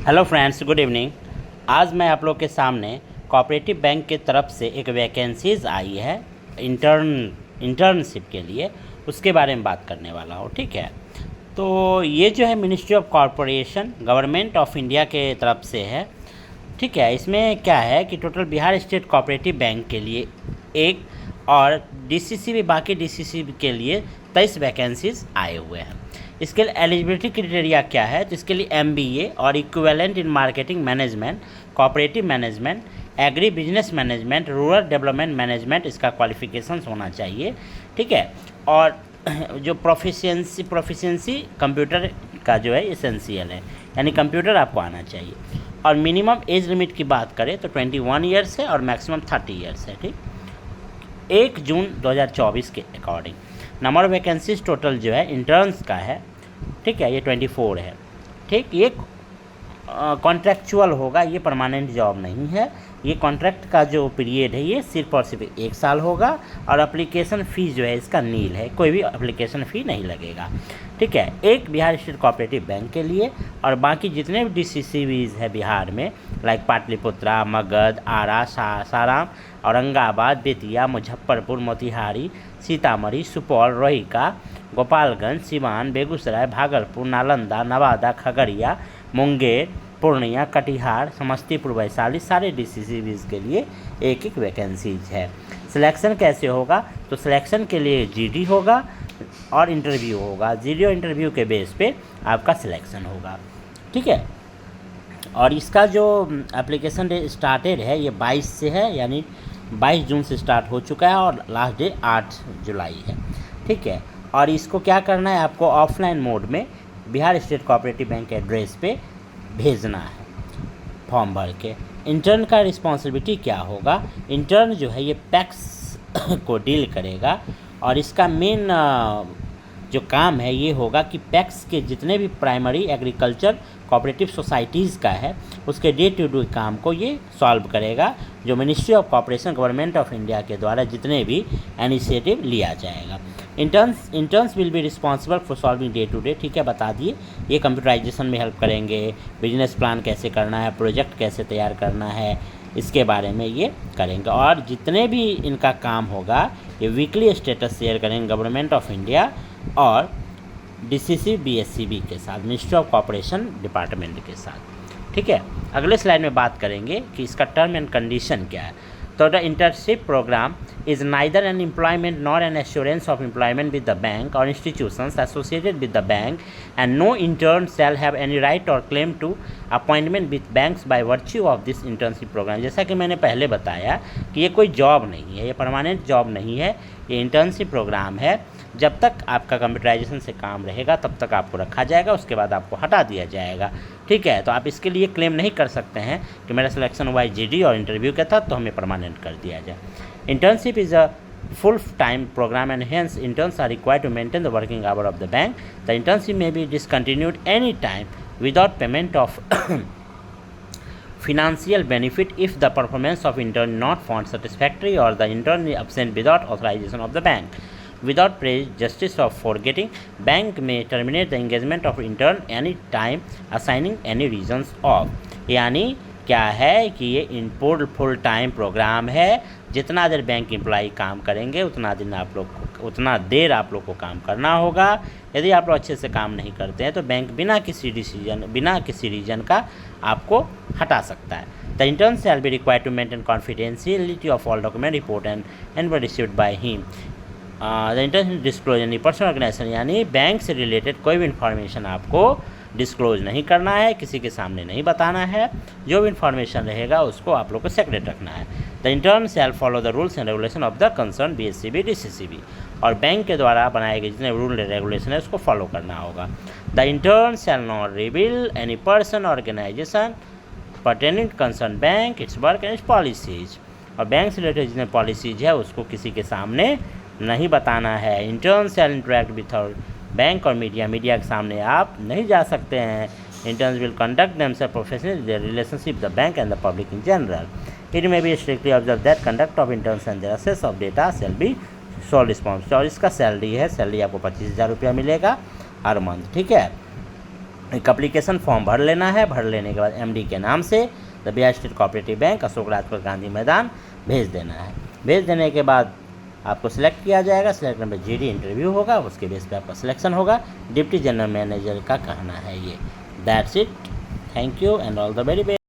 Hello friends, good evening. आज मैं आप लोग के सामने कोऑपरेटिव बैंक के तरफ से एक वैकेंसीज़ आई है इंटर्नशिप के लिए, उसके बारे में बात करने वाला हूँ। ठीक है, तो ये जो है ministry of corporation government of India के तरफ से है। ठीक है, इसमें क्या है कि total Bihar state cooperative bank के लिए एक और डीसीसीबी बाकी डीसीसीबी के लिए 23 वैकेंसीज आए हुए हैं। इसके लिए एलिजिबिलिटी क्राइटेरिया क्या है, तो इसके लिए एमबीए और equivalent in marketing management, cooperative management, agri business management, rural development management, इसका क्वालिफिकेशंस होना चाहिए। ठीक है, और जो प्रोफिशिएंसी कंप्यूटर का जो है एसेंशियल है, यानी कंप्यूटर आपको आना चाहिए। और मिनिमम एज लिमिट की बात करें तो 21 ईयर्स है और मैक्सिमम 30 ईयर्स है। ठीक, 1 जून 2024 के according number of vacancies total जो है इंटर्न्स का है। ठीक है, ये 24 है। ठीक, ये कॉन्ट्रैक्चुअल होगा, ये परमानेंट जॉब नहीं है। ये कॉन्ट्रैक्ट का जो पीरियड है ये सिर्फ और सिर्फ 1 साल होगा और एप्लीकेशन फ़ीस जो है इसका नील है, कोई भी एप्लीकेशन फ़ी नहीं लगेगा। ठीक है, एक बिहार स्टेट कोऑपरेटिव बैंक के लिए और बाकी जितने भी डीसीसीबीज है बिहार में, लाइक पाटलिपुत्रा, मगध, आरा, सासाराम, औरंगाबाद, बेतिया, मुजफ्फरपुर, मोतिहारी, सीतामढ़ी, सुपौल, रोहिका, गोपालगंज, सिवान, बेगूसराय, भागलपुर, नालंदा, नवादा, खगड़िया, मुंगेर, पूर्णिया, कटिहार, समस्तीपुर, वैशाली, सारे डीसीसीबीज के लिए एक एक वैकेंसीज है। सिलेक्शन कैसे होगा, तो सिलेक्शन के लिए जीडी होगा और इंटरव्यू होगा। जीडी और इंटरव्यू के बेस पे आपका सिलेक्शन होगा। ठीक है, और इसका जो एप्लीकेशन डे स्टार्टेड है ये 22 से है, यानी 22 जून से स्टार्ट हो चुका है और लास्ट डे 8 जुलाई है। ठीक है, और इसको क्या करना है, आपको ऑफलाइन मोड में बिहार स्टेट कोऑपरेटिव बैंक के एड्रेस पे भेजना है फॉर्म भर के। इंटर्न का रिस्पॉन्सिबिलिटी क्या होगा, इंटर्न जो है ये पैक्स को डील करेगा और इसका मेन जो काम है ये होगा कि पैक्स के जितने भी प्राइमरी एग्रीकल्चर कोऑपरेटिव सोसाइटीज़ का है उसके डे टू डे काम को ये सॉल्व करेगा, जो ministry of corporation government of India के द्वारा जितने भी इनिशिएटिव लिया जाएगा। Interns will be responsible for solving day to day. ठीक है, बता दिए, ये कंप्यूटराइजेशन में हेल्प करेंगे, बिजनेस प्लान कैसे करना है, प्रोजेक्ट कैसे तैयार करना है, इसके बारे में ये करेंगे। और जितने भी इनका काम होगा ये वीकली स्टेटस शेयर करेंगे गवर्नमेंट ऑफ इंडिया और डीसीसी बीएससीबी के साथ, मिनिस्ट्री ऑफ कॉरपोरेशन डिपार्टमेंट के साथ। ठीक है, अगले स्लाइड में बात करेंगे कि इसका टर्म एंड कंडीशन क्या है। तो the internship programme is neither an employment nor an assurance of employment with the bank or institutions associated with the bank, and no intern shall have any right or claim to appointment with banks by virtue of this internship program। जैसा कि मैंने पहले बताया कि ये कोई job नहीं है, ये परमानेंट जॉब नहीं है, ये इंटर्नशिप प्रोग्राम है। जब तक आपका कंप्यूटराइजेशन से काम रहेगा तब तक आपको रखा जाएगा, उसके बाद आपको हटा दिया जाएगा। ठीक है, तो आप इसके लिए क्लेम नहीं कर सकते हैं कि मेरा सिलेक्शन हुआ है जीडी और इंटरव्यू के था तो हमें परमानेंट कर दिया जाए। Internship is a full-time program and hence interns are required to maintain the working hour of the bank. The internship may be discontinued any time without payment of financial benefit if the performance of intern not found satisfactory or the intern is absent without authorization of the bank. Without prejudice of forgetting, bank may terminate the engagement of intern any time assigning any reasons of। यानी क्या है कि ये input full time programme है, जितना देर bank employee काम करेंगे उतना देर आप लोग को काम करना होगा। यदि आप लोग अच्छे से काम नहीं करते हैं तो बैंक बिना किसी रीजन का आपको हटा सकता है। The intern shall be required to maintain confidentiality of all document report and were received by him. The intern disclose यानी पर्सनल ऑर्गेनाइजेशन, यानी बैंक से रिलेटेड कोई भी इन्फॉर्मेशन आपको डिस्क्लोज नहीं करना है, किसी के सामने नहीं बताना है। जो भी इन्फॉर्मेशन रहेगा उसको आप लोग को सेक्रेट रखना है। The intern shall follow the rules and regulation of the concern BSCB DCCB, और बैंक के द्वारा बनाए गए जितने रूल एंड रेगुलेशन है उसको फॉलो करना होगा। The intern shall not reveal any person organisation pertaining to concern bank, its work and its policies, और बैंक से रिलेटेड जितने पॉलिसीज है उसको किसी के सामने नहीं बताना है। Intern shall interact with bank और मीडिया के सामने आप नहीं जा सकते हैं। Interns will conduct themselves professionally their relationship the bank and the public in general. It may be strictly observe that conduct of interns and their access of data shall be sole responsibility. और इसका salary है, salary आपको 25,000 रुपया मिलेगा हर month. ठीक है, एक application form भर लेना है। भर लेने के बाद एमडी के नाम से the Bihar state cooperative bank, Ashok Rajpur Gandhi मैदान भेज देना है। भेज देने के बाद आपको सिलेक्ट किया जाएगा। सिलेक्ट करने पर जीडी इंटरव्यू होगा, उसके बेस पे आपका सिलेक्शन होगा। डिप्टी जनरल मैनेजर का कहना है ये। That's it. Thank you and all the very best.